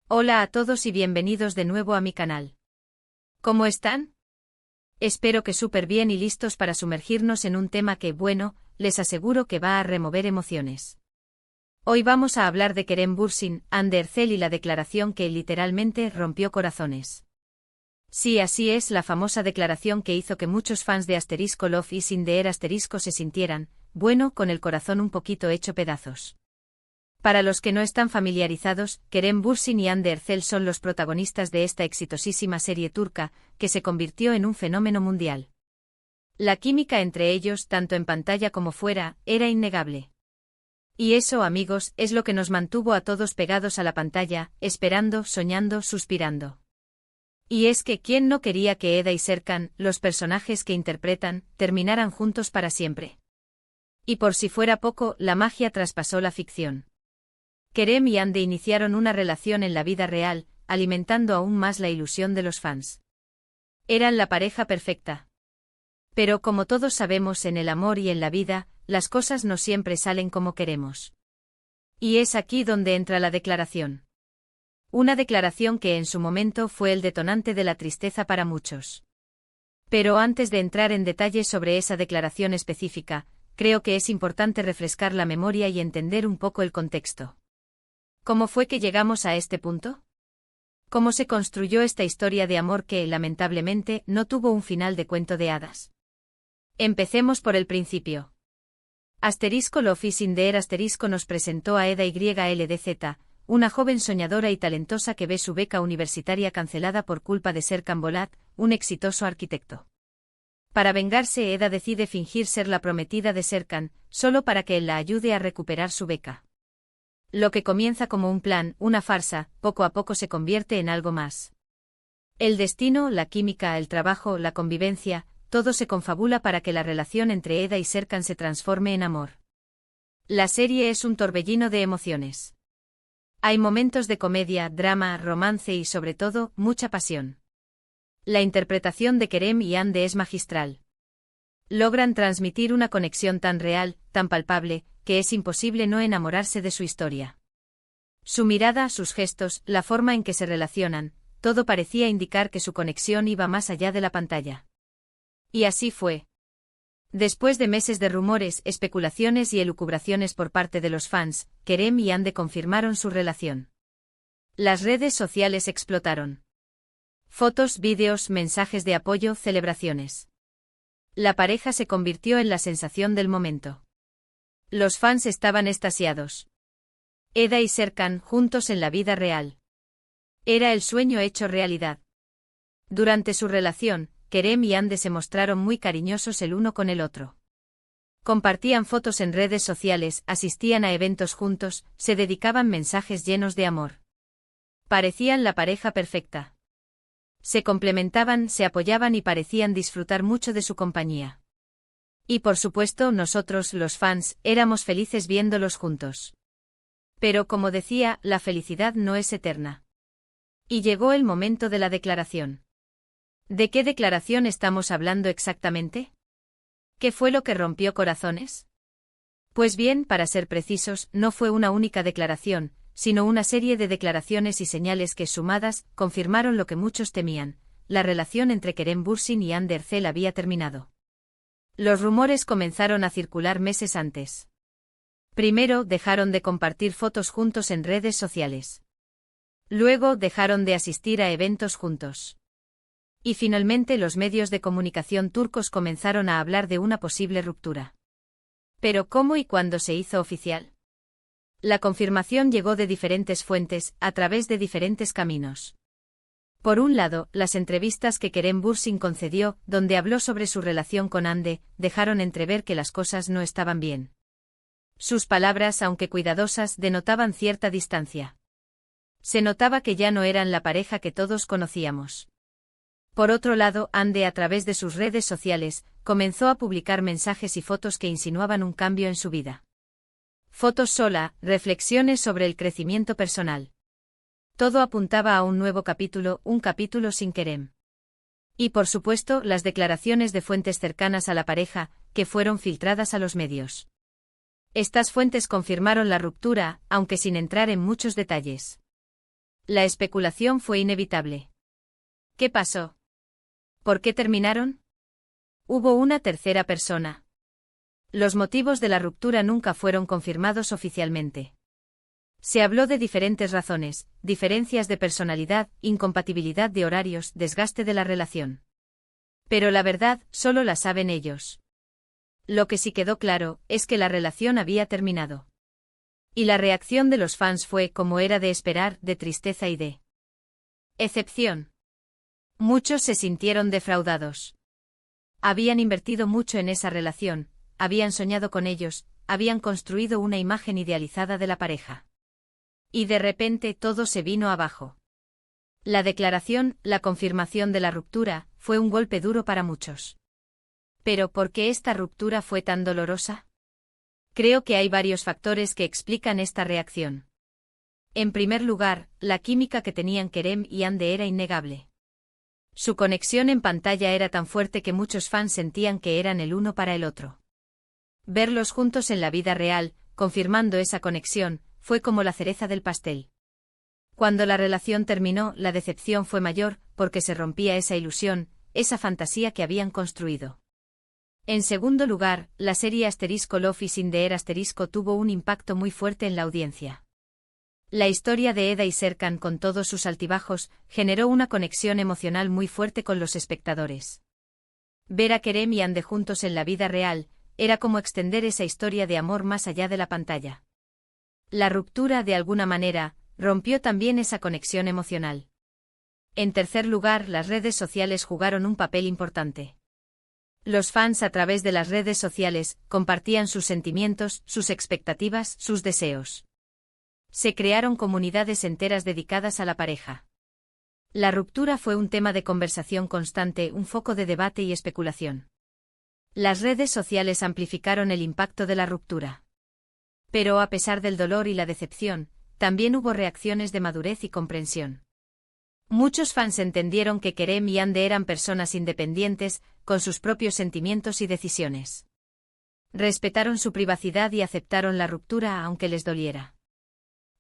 Hola a todos y bienvenidos de nuevo a mi canal. ¿Cómo están? Espero que súper bien y listos para sumergirnos en un tema que, bueno, les aseguro que va a remover emociones. Hoy vamos a hablar de Kerem Bürsin, Hande Erçel y la declaración que literalmente rompió corazones. Sí, así es, la famosa declaración que hizo que muchos fans de Love is in the air se sintieran, bueno, con el corazón un poquito hecho pedazos. Para los que no están familiarizados, Kerem Bürsin y Hande Erçel son los protagonistas de esta exitosísima serie turca, que se convirtió en un fenómeno mundial. La química entre ellos, tanto en pantalla como fuera, era innegable. Y eso, amigos, es lo que nos mantuvo a todos pegados a la pantalla, esperando, soñando, suspirando. Y es que ¿quién no quería que Eda y Serkan, los personajes que interpretan, terminaran juntos para siempre? Y por si fuera poco, la magia traspasó la ficción. Kerem y Hande iniciaron una relación en la vida real, alimentando aún más la ilusión de los fans. Eran la pareja perfecta. Pero como todos sabemos, en el amor y en la vida, las cosas no siempre salen como queremos. Y es aquí donde entra la declaración. Una declaración que en su momento fue el detonante de la tristeza para muchos. Pero antes de entrar en detalles sobre esa declaración específica, creo que es importante refrescar la memoria y entender un poco el contexto. ¿Cómo fue que llegamos a este punto? ¿Cómo se construyó esta historia de amor que, lamentablemente, no tuvo un final de cuento de hadas? Empecemos por el principio. Love is in the air nos presentó a Eda YLDZ, una joven soñadora y talentosa que ve su beca universitaria cancelada por culpa de Serkan Bolat, un exitoso arquitecto. Para vengarse, Eda decide fingir ser la prometida de Serkan, solo para que él la ayude a recuperar su beca. Lo que comienza como un plan, una farsa, poco a poco se convierte en algo más. El destino, la química, el trabajo, la convivencia, todo se confabula para que la relación entre Eda y Serkan se transforme en amor. La serie es un torbellino de emociones. Hay momentos de comedia, drama, romance y sobre todo, mucha pasión. La interpretación de Kerem y Hande es magistral. Logran transmitir una conexión tan real, tan palpable, que es imposible no enamorarse de su historia. Su mirada, sus gestos, la forma en que se relacionan, todo parecía indicar que su conexión iba más allá de la pantalla. Y así fue. Después de meses de rumores, especulaciones y elucubraciones por parte de los fans, Kerem y Hande confirmaron su relación. Las redes sociales explotaron. Fotos, vídeos, mensajes de apoyo, celebraciones. La pareja se convirtió en la sensación del momento. Los fans estaban extasiados. Eda y Serkan juntos en la vida real. Era el sueño hecho realidad. Durante su relación, Kerem y Hande se mostraron muy cariñosos el uno con el otro. Compartían fotos en redes sociales, asistían a eventos juntos, se dedicaban mensajes llenos de amor. Parecían la pareja perfecta. Se complementaban, se apoyaban y parecían disfrutar mucho de su compañía. Y por supuesto nosotros, los fans, éramos felices viéndolos juntos. Pero como decía, la felicidad no es eterna. Y llegó el momento de la declaración. ¿De qué declaración estamos hablando exactamente? ¿Qué fue lo que rompió corazones? Pues bien, para ser precisos, no fue una única declaración, sino una serie de declaraciones y señales que, sumadas, confirmaron lo que muchos temían: la relación entre Kerem Bürsin y Hande Erçel había terminado. Los rumores comenzaron a circular meses antes. Primero, dejaron de compartir fotos juntos en redes sociales. Luego, dejaron de asistir a eventos juntos. Y finalmente los medios de comunicación turcos comenzaron a hablar de una posible ruptura. Pero ¿cómo y cuándo se hizo oficial? La confirmación llegó de diferentes fuentes, a través de diferentes caminos. Por un lado, las entrevistas que Kerem Bürsin concedió, donde habló sobre su relación con Hande, dejaron entrever que las cosas no estaban bien. Sus palabras, aunque cuidadosas, denotaban cierta distancia. Se notaba que ya no eran la pareja que todos conocíamos. Por otro lado, Hande, a través de sus redes sociales, comenzó a publicar mensajes y fotos que insinuaban un cambio en su vida. Fotos sola, reflexiones sobre el crecimiento personal. Todo apuntaba a un nuevo capítulo, un capítulo sin Kerem. Y por supuesto, las declaraciones de fuentes cercanas a la pareja, que fueron filtradas a los medios. Estas fuentes confirmaron la ruptura, aunque sin entrar en muchos detalles. La especulación fue inevitable. ¿Qué pasó? ¿Por qué terminaron? Hubo una tercera persona. Los motivos de la ruptura nunca fueron confirmados oficialmente. Se habló de diferentes razones, diferencias de personalidad, incompatibilidad de horarios, desgaste de la relación. Pero la verdad, solo la saben ellos. Lo que sí quedó claro, es que la relación había terminado. Y la reacción de los fans fue, como era de esperar, de tristeza y de excepción. Muchos se sintieron defraudados. Habían invertido mucho en esa relación, habían soñado con ellos, habían construido una imagen idealizada de la pareja. Y de repente todo se vino abajo. La declaración, la confirmación de la ruptura, fue un golpe duro para muchos. ¿Pero por qué esta ruptura fue tan dolorosa? Creo que hay varios factores que explican esta reacción. En primer lugar, la química que tenían Kerem y Hande era innegable. Su conexión en pantalla era tan fuerte que muchos fans sentían que eran el uno para el otro. Verlos juntos en la vida real, confirmando esa conexión, fue como la cereza del pastel. Cuando la relación terminó, la decepción fue mayor, porque se rompía esa ilusión, esa fantasía que habían construido. En segundo lugar, la serie Love is in the Air tuvo un impacto muy fuerte en la audiencia. La historia de Eda y Serkan con todos sus altibajos, generó una conexión emocional muy fuerte con los espectadores. Ver a Kerem y Hande juntos en la vida real, era como extender esa historia de amor más allá de la pantalla. La ruptura, de alguna manera, rompió también esa conexión emocional. En tercer lugar, las redes sociales jugaron un papel importante. Los fans a través de las redes sociales compartían sus sentimientos, sus expectativas, sus deseos. Se crearon comunidades enteras dedicadas a la pareja. La ruptura fue un tema de conversación constante, un foco de debate y especulación. Las redes sociales amplificaron el impacto de la ruptura. Pero a pesar del dolor y la decepción, también hubo reacciones de madurez y comprensión. Muchos fans entendieron que Kerem y Hande eran personas independientes, con sus propios sentimientos y decisiones. Respetaron su privacidad y aceptaron la ruptura aunque les doliera.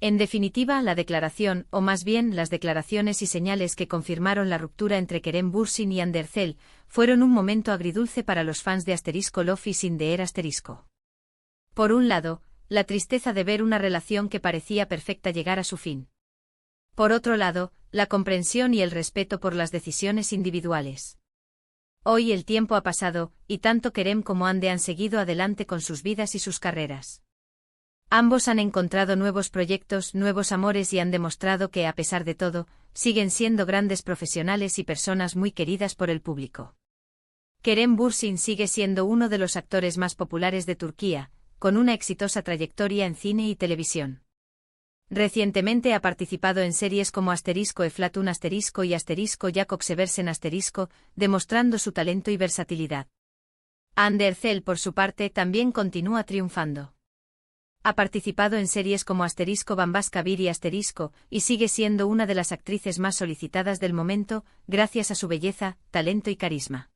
En definitiva, la declaración, o más bien las declaraciones y señales que confirmaron la ruptura entre Kerem Bürsin y Hande Erçel, fueron un momento agridulce para los fans de Love is in the Air *. Por un lado, la tristeza de ver una relación que parecía perfecta llegar a su fin. Por otro lado, la comprensión y el respeto por las decisiones individuales. Hoy el tiempo ha pasado, y tanto Kerem como Hande han seguido adelante con sus vidas y sus carreras. Ambos han encontrado nuevos proyectos, nuevos amores y han demostrado que, a pesar de todo, siguen siendo grandes profesionales y personas muy queridas por el público. Kerem Bürsin sigue siendo uno de los actores más populares de Turquía, con una exitosa trayectoria en cine y televisión. Recientemente ha participado en series como Eflatun y Jakob Seversen demostrando su talento y versatilidad. Hande Erçel, por su parte, también continúa triunfando. Ha participado en series como Bambaska Bir y sigue siendo una de las actrices más solicitadas del momento, gracias a su belleza, talento y carisma.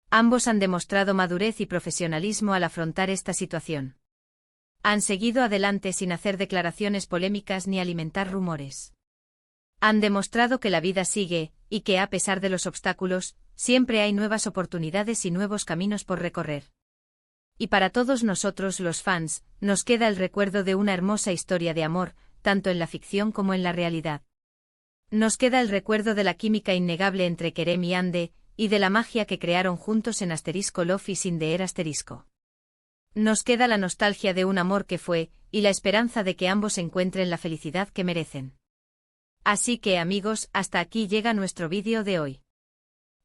Ambos han demostrado madurez y profesionalismo al afrontar esta situación. Han seguido adelante sin hacer declaraciones polémicas ni alimentar rumores. Han demostrado que la vida sigue, y que a pesar de los obstáculos, siempre hay nuevas oportunidades y nuevos caminos por recorrer. Y para todos nosotros los fans, nos queda el recuerdo de una hermosa historia de amor, tanto en la ficción como en la realidad. Nos queda el recuerdo de la química innegable entre Kerem y Hande, y de la magia que crearon juntos en Love is in the Air *. Nos queda la nostalgia de un amor que fue, y la esperanza de que ambos encuentren la felicidad que merecen. Así que amigos, hasta aquí llega nuestro vídeo de hoy.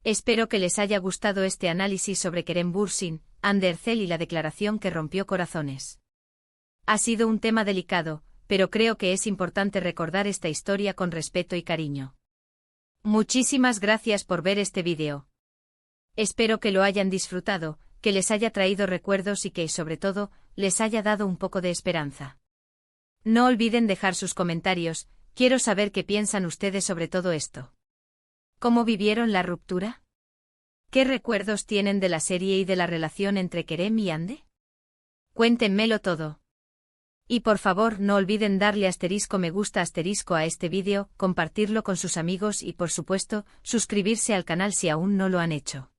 Espero que les haya gustado este análisis sobre Kerem Bürsin, Hande Erçel y la declaración que rompió corazones. Ha sido un tema delicado, pero creo que es importante recordar esta historia con respeto y cariño. Muchísimas gracias por ver este vídeo. Espero que lo hayan disfrutado, que les haya traído recuerdos y que, sobre todo, les haya dado un poco de esperanza. No olviden dejar sus comentarios, quiero saber qué piensan ustedes sobre todo esto. ¿Cómo vivieron la ruptura? ¿Qué recuerdos tienen de la serie y de la relación entre Kerem y Hande? Cuéntenmelo todo. Y por favor no olviden darle asterisco me gusta asterisco a este vídeo, compartirlo con sus amigos y por supuesto, suscribirse al canal si aún no lo han hecho.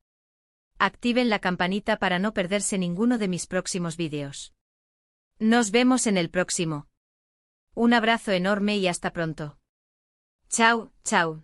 Activen la campanita para no perderse ninguno de mis próximos vídeos. Nos vemos en el próximo. Un abrazo enorme y hasta pronto. Chao, chao.